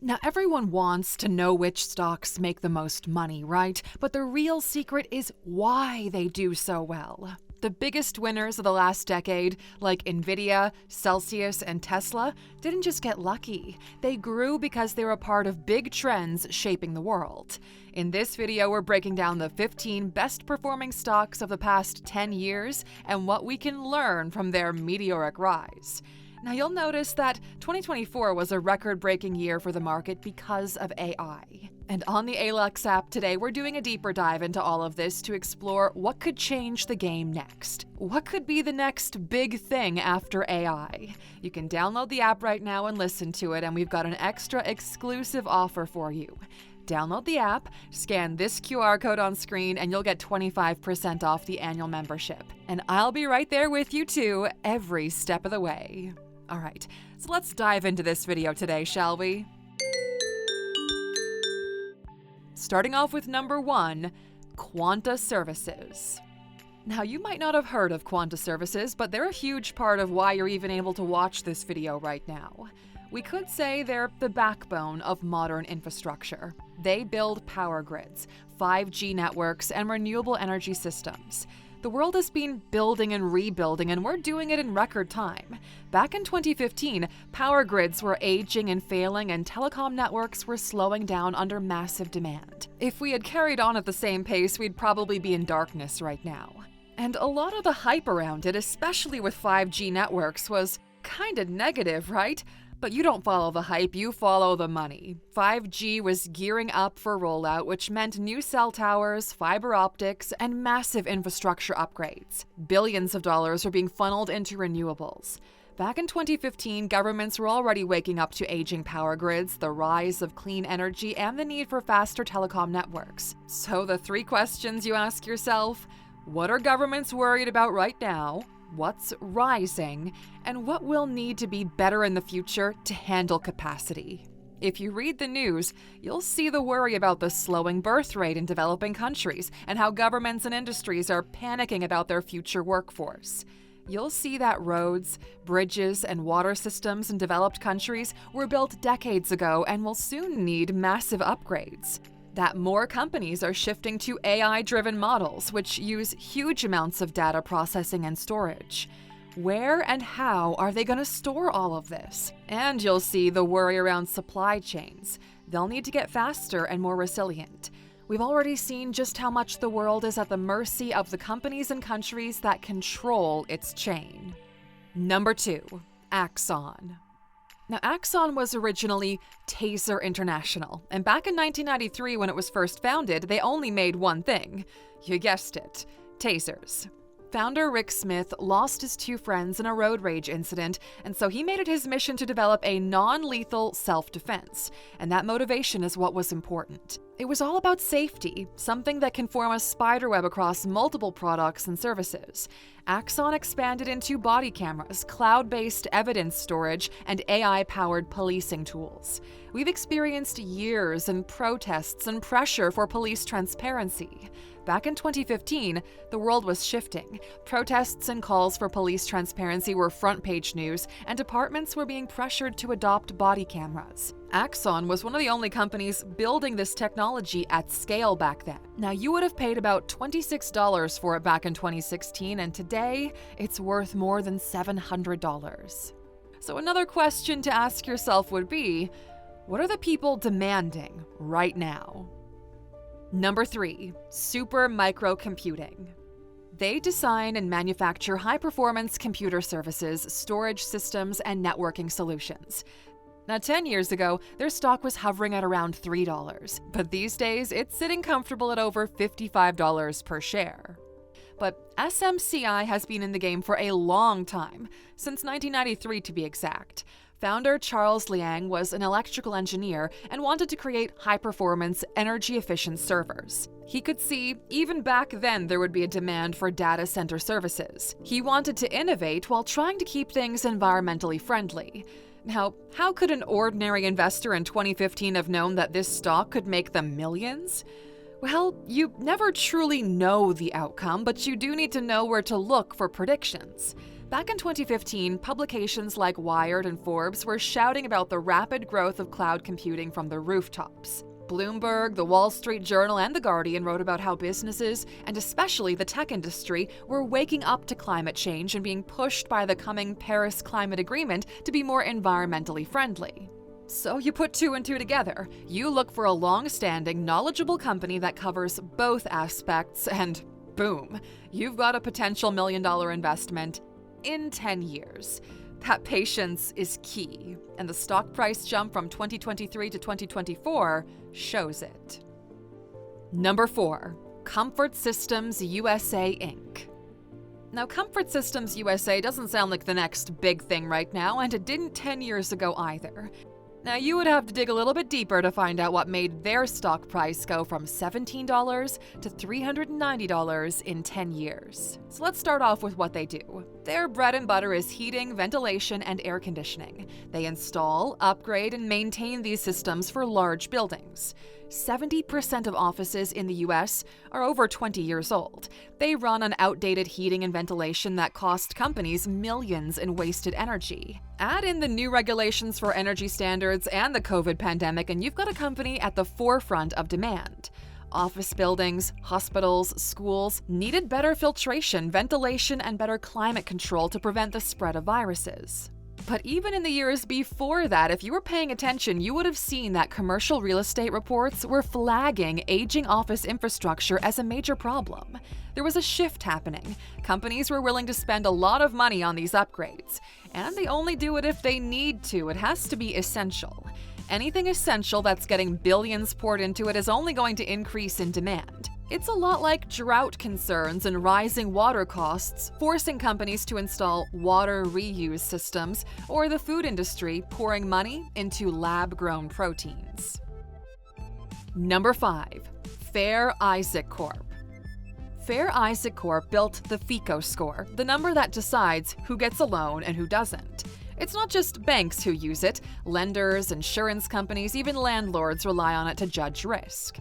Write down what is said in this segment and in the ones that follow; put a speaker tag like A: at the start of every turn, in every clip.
A: Now, everyone wants to know which stocks make the most money, right? But the real secret is why they do so well. The biggest winners of the last decade, like NVIDIA, Celsius, and Tesla, didn't just get lucky. They grew because they were a part of big trends shaping the world. In this video, we're breaking down the 15 best-performing stocks of the past 10 years and what we can learn from their meteoric rise. Now, you'll notice that 2024 was a record-breaking year for the market because of AI. And on the Alux app today, we're doing a deeper dive into all of this to explore what could change the game next. What could be the next big thing after AI? You can download the app right now and listen to it, and we've got an extra exclusive offer for you. Download the app, scan this QR code on screen, and you'll get 25% off the annual membership. And I'll be right there with you too, every step of the way. All right, so let's dive into this video today, shall we? Starting off with number 1, Quanta Services. Now, you might not have heard of Quanta Services, but they're a huge part of why you're even able to watch this video right now. We could say they're the backbone of modern infrastructure. They build power grids, 5G networks, and renewable energy systems. The world has been building and rebuilding, and we're doing it in record time. Back in 2015, power grids were aging and failing, and telecom networks were slowing down under massive demand. If we had carried on at the same pace, we'd probably be in darkness right now. And a lot of the hype around it, especially with 5G networks, was kinda negative, right? But you don't follow the hype, you follow the money. 5G was gearing up for rollout, which meant new cell towers, fiber optics, and massive infrastructure upgrades. Billions of dollars were being funneled into renewables. Back in 2015, governments were already waking up to aging power grids, the rise of clean energy, and the need for faster telecom networks. So the 3 questions you ask yourself: what are governments worried about right now? What's rising, and what will need to be better in the future to handle capacity? If you read the news, you'll see the worry about the slowing birth rate in developing countries and how governments and industries are panicking about their future workforce. You'll see that roads, bridges, and water systems in developed countries were built decades ago and will soon need massive upgrades. That more companies are shifting to AI-driven models, which use huge amounts of data processing and storage. Where and how are they going to store all of this? And you'll see the worry around supply chains. They'll need to get faster and more resilient. We've already seen just how much the world is at the mercy of the companies and countries that control its chain. Number 2, Axon. Now, Axon was originally Taser International, and back in 1993 when it was first founded, they only made one thing. You guessed it, tasers. Founder Rick Smith lost his 2 friends in a road rage incident, and so he made it his mission to develop a non-lethal self-defense, and that motivation is what was important. It was all about safety, something that can form a spiderweb across multiple products and services. Axon expanded into body cameras, cloud-based evidence storage, and AI-powered policing tools. We've experienced years and protests and pressure for police transparency. Back in 2015, the world was shifting. Protests and calls for police transparency were front-page news, and departments were being pressured to adopt body cameras. Axon was one of the only companies building this technology at scale back then. Now, you would have paid about $26 for it back in 2016, and today, it's worth more than $700. So another question to ask yourself would be, what are the people demanding right now? Number 3, Super Microcomputing. They design and manufacture high-performance computer services, storage systems, and networking solutions. Now, 10 years ago, their stock was hovering at around $3, but these days, it's sitting comfortable at over $55 per share. But SMCI has been in the game for a long time, since 1993 to be exact. Founder Charles Liang was an electrical engineer and wanted to create high-performance, energy-efficient servers. He could see, even back then, there would be a demand for data center services. He wanted to innovate while trying to keep things environmentally friendly. Now, how could an ordinary investor in 2015 have known that this stock could make them millions? Well, you never truly know the outcome, but you do need to know where to look for predictions. Back in 2015, publications like Wired and Forbes were shouting about the rapid growth of cloud computing from the rooftops. Bloomberg, the Wall Street Journal, and The Guardian wrote about how businesses, and especially the tech industry, were waking up to climate change and being pushed by the coming Paris Climate Agreement to be more environmentally friendly. So you put two and two together. You look for a long-standing, knowledgeable company that covers both aspects, and boom, you've got a potential million-dollar investment in 10 years. That patience is key, and the stock price jump from 2023 to 2024 shows it. Number 4. Comfort Systems USA Inc. Now, Comfort Systems USA doesn't sound like the next big thing right now, and it didn't 10 years ago either. Now, you would have to dig a little bit deeper to find out what made their stock price go from $17 to $390 in 10 years. So let's start off with what they do. Their bread and butter is heating, ventilation, and air conditioning. They install, upgrade, and maintain these systems for large buildings. 70% of offices in the US are over 20 years old. They run on outdated heating and ventilation that cost companies millions in wasted energy. Add in the new regulations for energy standards and the COVID pandemic, and you've got a company at the forefront of demand. Office buildings, hospitals, schools needed better filtration, ventilation, and better climate control to prevent the spread of viruses. But even in the years before that, if you were paying attention, you would have seen that commercial real estate reports were flagging aging office infrastructure as a major problem. There was a shift happening. Companies were willing to spend a lot of money on these upgrades, and they only do it if they need to. It has to be essential. Anything essential that's getting billions poured into it is only going to increase in demand. It's a lot like drought concerns and rising water costs, forcing companies to install water reuse systems, or the food industry pouring money into lab-grown proteins. Number 5. Fair Isaac Corp. Fair Isaac Corp built the FICO score, the number that decides who gets a loan and who doesn't. It's not just banks who use it. Lenders, insurance companies, even landlords rely on it to judge risk.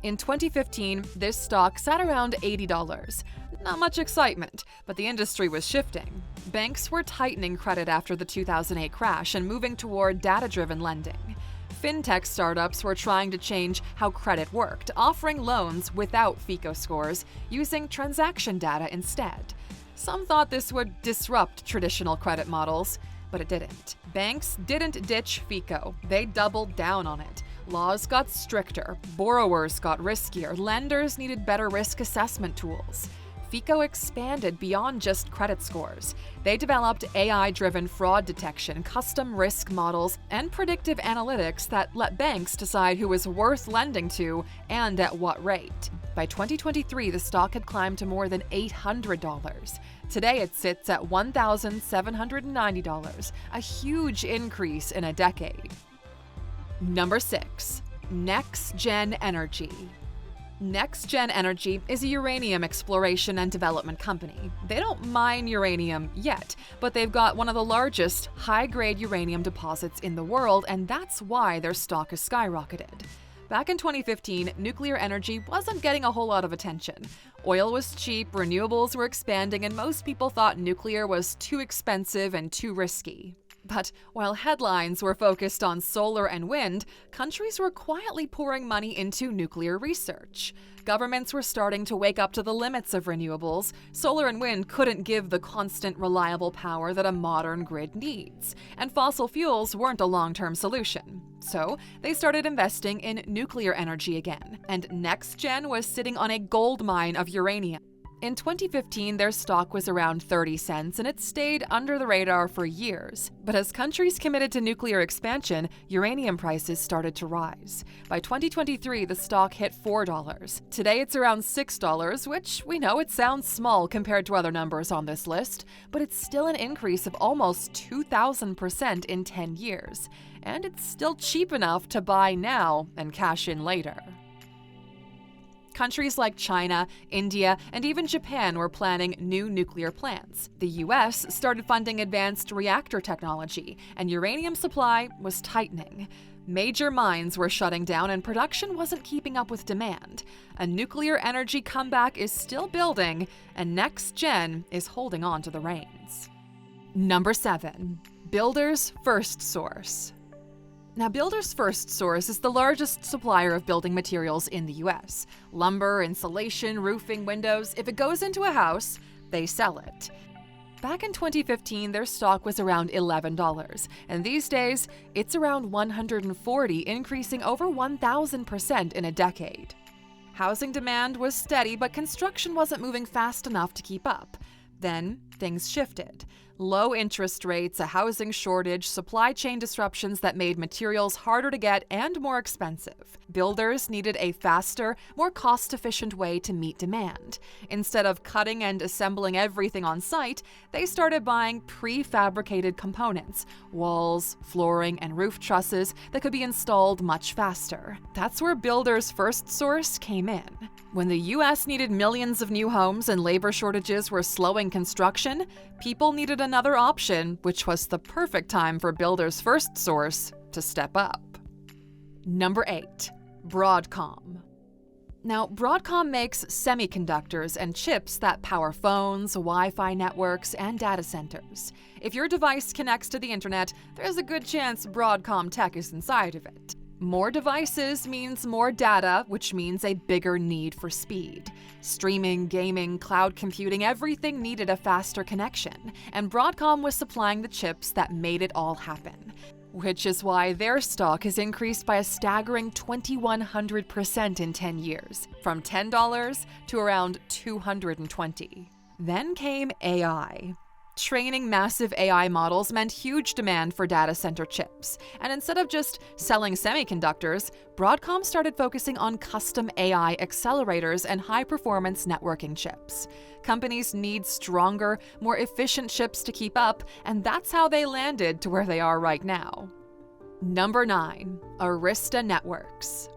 A: In 2015, this stock sat around $80. Not much excitement, but the industry was shifting. Banks were tightening credit after the 2008 crash and moving toward data-driven lending. Fintech startups were trying to change how credit worked, offering loans without FICO scores, using transaction data instead. Some thought this would disrupt traditional credit models, but it didn't. Banks didn't ditch FICO, they doubled down on it. Laws got stricter, borrowers got riskier, lenders needed better risk assessment tools. FICO expanded beyond just credit scores. They developed AI-driven fraud detection, custom risk models, and predictive analytics that let banks decide who was worth lending to and at what rate. By 2023, the stock had climbed to more than $800. Today, it sits at $1,790, a huge increase in a decade. Number 6. NexGen Energy. NexGen Energy is a uranium exploration and development company. They don't mine uranium yet, but they've got one of the largest high-grade uranium deposits in the world, and that's why their stock has skyrocketed. Back in 2015, nuclear energy wasn't getting a whole lot of attention. Oil was cheap, renewables were expanding, and most people thought nuclear was too expensive and too risky. But while headlines were focused on solar and wind, countries were quietly pouring money into nuclear research. Governments were starting to wake up to the limits of renewables. Solar and wind couldn't give the constant, reliable power that a modern grid needs, and fossil fuels weren't a long-term solution. So they started investing in nuclear energy again, and NexGen was sitting on a gold mine of uranium. In 2015, their stock was around 30 cents, and it stayed under the radar for years. But as countries committed to nuclear expansion, uranium prices started to rise. By 2023, the stock hit $4. Today, it's around $6, which we know it sounds small compared to other numbers on this list, but it's still an increase of almost 2,000% in 10 years. And it's still cheap enough to buy now and cash in later. Countries like China, India, and even Japan were planning new nuclear plants. The US started funding advanced reactor technology, and uranium supply was tightening. Major mines were shutting down, and production wasn't keeping up with demand. A nuclear energy comeback is still building, and NexGen is holding on to the reins. Number 7. Builders FirstSource. Now, Builders FirstSource is the largest supplier of building materials in the US. Lumber, insulation, roofing, windows. If it goes into a house, they sell it. Back in 2015, their stock was around $11, and these days, it's around $140, increasing over 1,000% in a decade. Housing demand was steady, but construction wasn't moving fast enough to keep up. Then, things shifted. Low interest rates, a housing shortage, supply chain disruptions that made materials harder to get and more expensive. Builders needed a faster, more cost-efficient way to meet demand. Instead of cutting and assembling everything on site, they started buying prefabricated components, walls, flooring, and roof trusses that could be installed much faster. That's where Builders FirstSource came in. When the US needed millions of new homes and labor shortages were slowing construction, people needed another option, which was the perfect time for Builders FirstSource to step up. Number 8. Broadcom. Now, Broadcom makes semiconductors and chips that power phones, Wi-Fi networks, and data centers. If your device connects to the internet, there's a good chance Broadcom tech is inside of it. More devices means more data, which means a bigger need for speed. Streaming, gaming, cloud computing, everything needed a faster connection, and Broadcom was supplying the chips that made it all happen. Which is why their stock has increased by a staggering 2,100% in 10 years, from $10 to around $220. Then came AI. Training massive AI models meant huge demand for data center chips, and instead of just selling semiconductors, Broadcom started focusing on custom AI accelerators and high-performance networking chips. Companies need stronger, more efficient chips to keep up, and that's how they landed to where they are right now. Number 9. Arista Networks.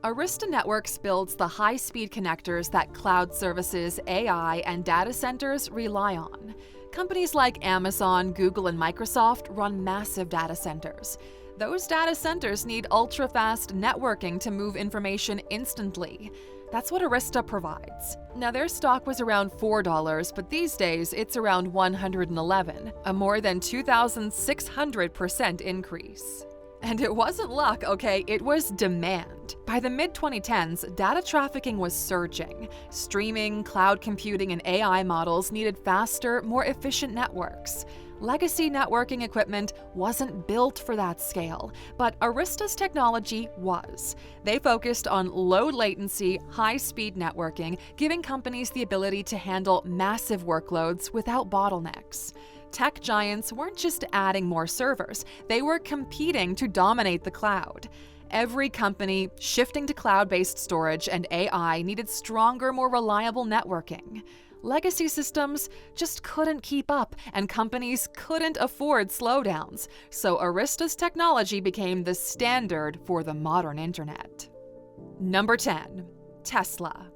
A: Arista Networks builds the high-speed connectors that cloud services, AI, and data centers rely on. Companies like Amazon, Google, and Microsoft run massive data centers. Those data centers need ultra-fast networking to move information instantly. That's what Arista provides. Now, their stock was around $4, but these days it's around $111, a more than 2,600% increase. And it wasn't luck, okay? It was demand. By the mid-2010s, data trafficking was surging. Streaming, cloud computing, and AI models needed faster, more efficient networks. Legacy networking equipment wasn't built for that scale, but Arista's technology was. They focused on low latency, high-speed networking, giving companies the ability to handle massive workloads without bottlenecks. Tech giants weren't just adding more servers, they were competing to dominate the cloud. Every company shifting to cloud-based storage and AI needed stronger, more reliable networking. Legacy systems just couldn't keep up, and companies couldn't afford slowdowns, so Arista's technology became the standard for the modern internet. Number 10. Tesla.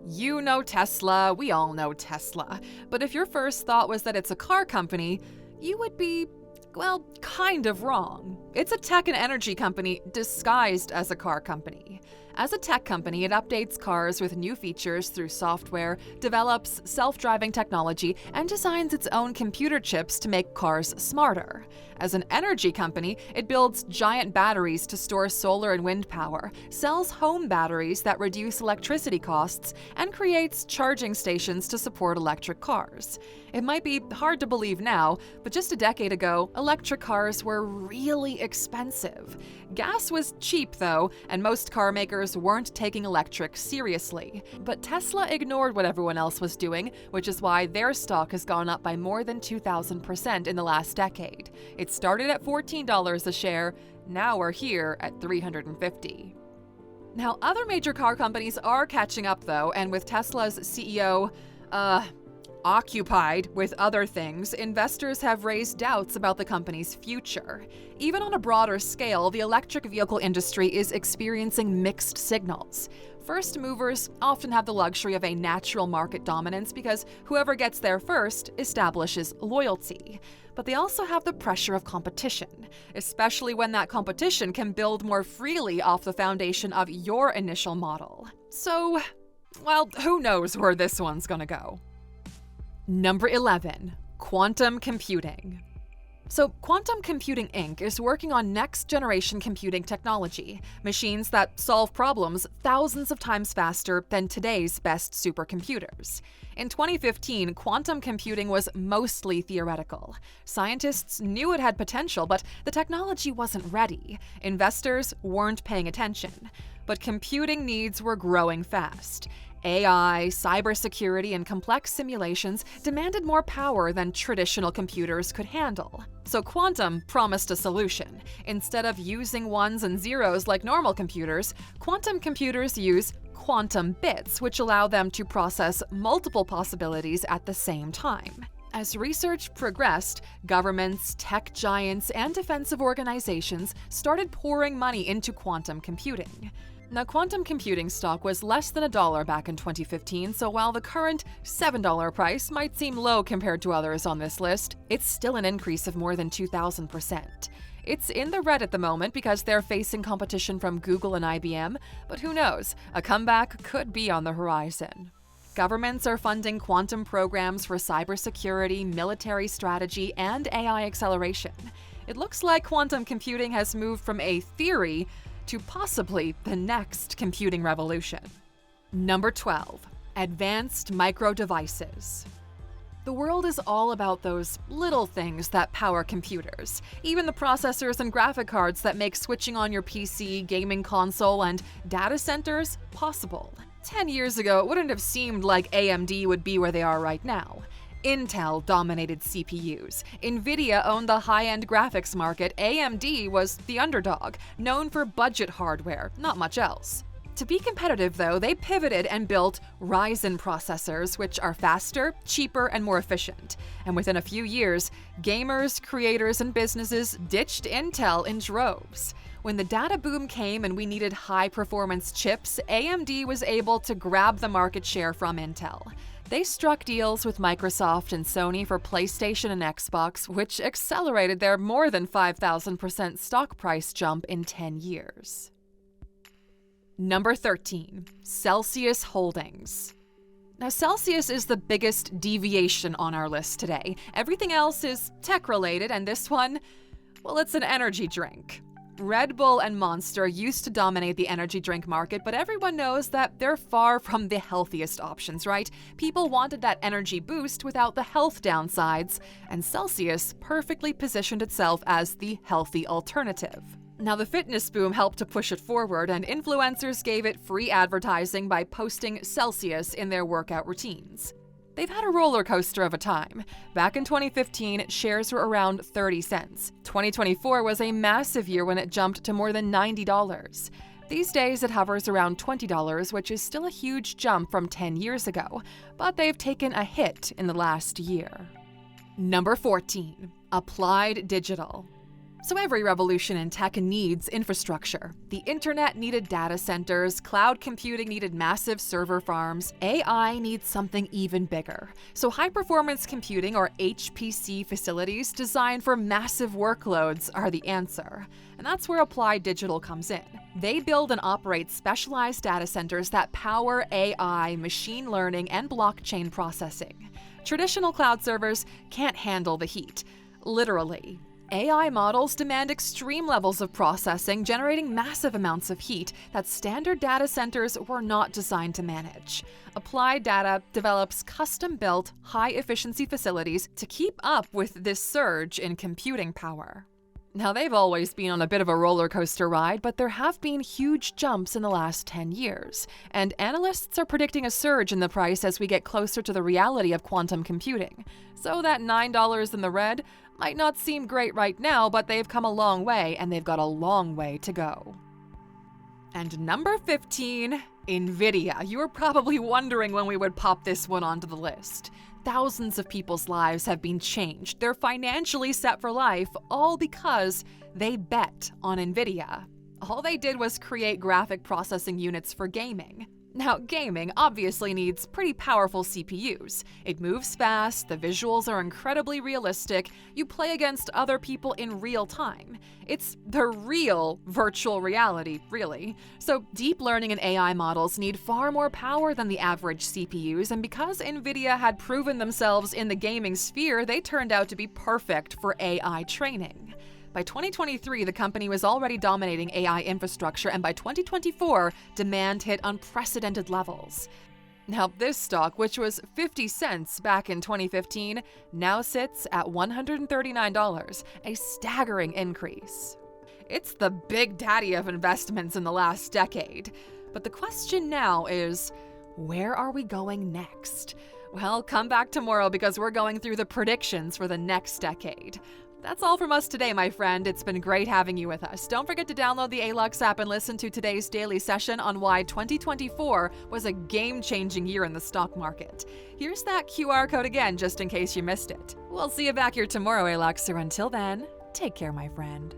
A: You know Tesla, we all know Tesla, but if your first thought was that it's a car company, you would be, well, kind of wrong. It's a tech and energy company disguised as a car company. As a tech company, it updates cars with new features through software, develops self-driving technology, and designs its own computer chips to make cars smarter. As an energy company, it builds giant batteries to store solar and wind power, sells home batteries that reduce electricity costs, and creates charging stations to support electric cars. It might be hard to believe now, but just a decade ago, electric cars were really expensive. Gas was cheap, though, and most car makers weren't taking electric seriously. But Tesla ignored what everyone else was doing, which is why their stock has gone up by more than 2,000% in the last decade. It started at $14 a share, now we're here at $350. Now, other major car companies are catching up, though, and with Tesla's CEO, occupied with other things, investors have raised doubts about the company's future. Even on a broader scale, the electric vehicle industry is experiencing mixed signals. First movers often have the luxury of a natural market dominance because whoever gets there first establishes loyalty. But they also have the pressure of competition, especially when that competition can build more freely off the foundation of your initial model. So, well, who knows where this one's gonna go. Number 11. Quantum computing. So, Quantum Computing Inc. is working on next-generation computing technology, machines that solve problems thousands of times faster than today's best supercomputers. In 2015, quantum computing was mostly theoretical. Scientists knew it had potential, but the technology wasn't ready. Investors weren't paying attention. But computing needs were growing fast. AI, cybersecurity, and complex simulations demanded more power than traditional computers could handle. So quantum promised a solution. Instead of using ones and zeros like normal computers, quantum computers use quantum bits, which allow them to process multiple possibilities at the same time. As research progressed, governments, tech giants, and defensive organizations started pouring money into quantum computing. Now, quantum computing stock was less than $1 back in 2015, so while the current $7 price might seem low compared to others on this list, it's still an increase of more than 2,000%. It's in the red at the moment because they're facing competition from Google and IBM, but who knows, a comeback could be on the horizon. Governments are funding quantum programs for cybersecurity, military strategy, and AI acceleration. It looks like quantum computing has moved from a theory to possibly the next computing revolution. Number 12. Advanced micro devices. The world is all about those little things that power computers, even the processors and graphic cards that make switching on your PC, gaming console, and data centers possible. 10 years ago, it wouldn't have seemed like AMD would be where they are right now. Intel dominated CPUs. NVIDIA owned the high-end graphics market. AMD was the underdog, known for budget hardware, not much else. To be competitive, though, they pivoted and built Ryzen processors, which are faster, cheaper, and more efficient. And within a few years, gamers, creators, and businesses ditched Intel in droves. When the data boom came and we needed high-performance chips, AMD was able to grab the market share from Intel. They struck deals with Microsoft and Sony for PlayStation and Xbox, which accelerated their more than 5,000% stock price jump in 10 years. Number 13. Celsius Holdings. Now, Celsius is the biggest deviation on our list today. Everything else is tech-related, and this one, well, it's an energy drink. Red Bull and Monster used to dominate the energy drink market, but everyone knows that they're far from the healthiest options, right? People wanted that energy boost without the health downsides, and Celsius perfectly positioned itself as the healthy alternative. Now, the fitness boom helped to push it forward, and influencers gave it free advertising by posting Celsius in their workout routines. They've had a roller coaster of a time. Back in 2015, shares were around 30 cents. 2024 was a massive year when it jumped to more than $90. These days, it hovers around $20, which is still a huge jump from 10 years ago, but they've taken a hit in the last year. Number 14. Applied Digital. So every revolution in tech needs infrastructure. The internet needed data centers, cloud computing needed massive server farms, AI needs something even bigger. So high-performance computing, or HPC facilities designed for massive workloads, are the answer. And that's where Applied Digital comes in. They build and operate specialized data centers that power AI, machine learning, and blockchain processing. Traditional cloud servers can't handle the heat. Literally. AI models demand extreme levels of processing, generating massive amounts of heat that standard data centers were not designed to manage. Applied Data develops custom-built, high-efficiency facilities to keep up with this surge in computing power. Now, they've always been on a bit of a roller coaster ride, but there have been huge jumps in the last 10 years, and analysts are predicting a surge in the price as we get closer to the reality of quantum computing. So that $9 in the red might not seem great right now, but they've come a long way, and they've got a long way to go. And number 15, NVIDIA. You were probably wondering when we would pop this one onto the list. Thousands of people's lives have been changed. They're financially set for life, all because they bet on NVIDIA. All they did was create graphic processing units for gaming. Now, gaming obviously needs pretty powerful CPUs. It moves fast, the visuals are incredibly realistic, you play against other people in real time. It's the real virtual reality, really. So deep learning and AI models need far more power than the average CPUs, and because NVIDIA had proven themselves in the gaming sphere, they turned out to be perfect for AI training. By 2023, the company was already dominating AI infrastructure, and by 2024, demand hit unprecedented levels. Now, this stock, which was 50 cents back in 2015, now sits at $139, a staggering increase. It's the big daddy of investments in the last decade. But the question now is, where are we going next? Well, come back tomorrow because we're going through the predictions for the next decade. That's all from us today, my friend. It's been great having you with us. Don't forget to download the Alux app and listen to today's daily session on why 2024 was a game-changing year in the stock market. Here's that QR code again, just in case you missed it. We'll see you back here tomorrow, Aluxer. Until then, take care, my friend.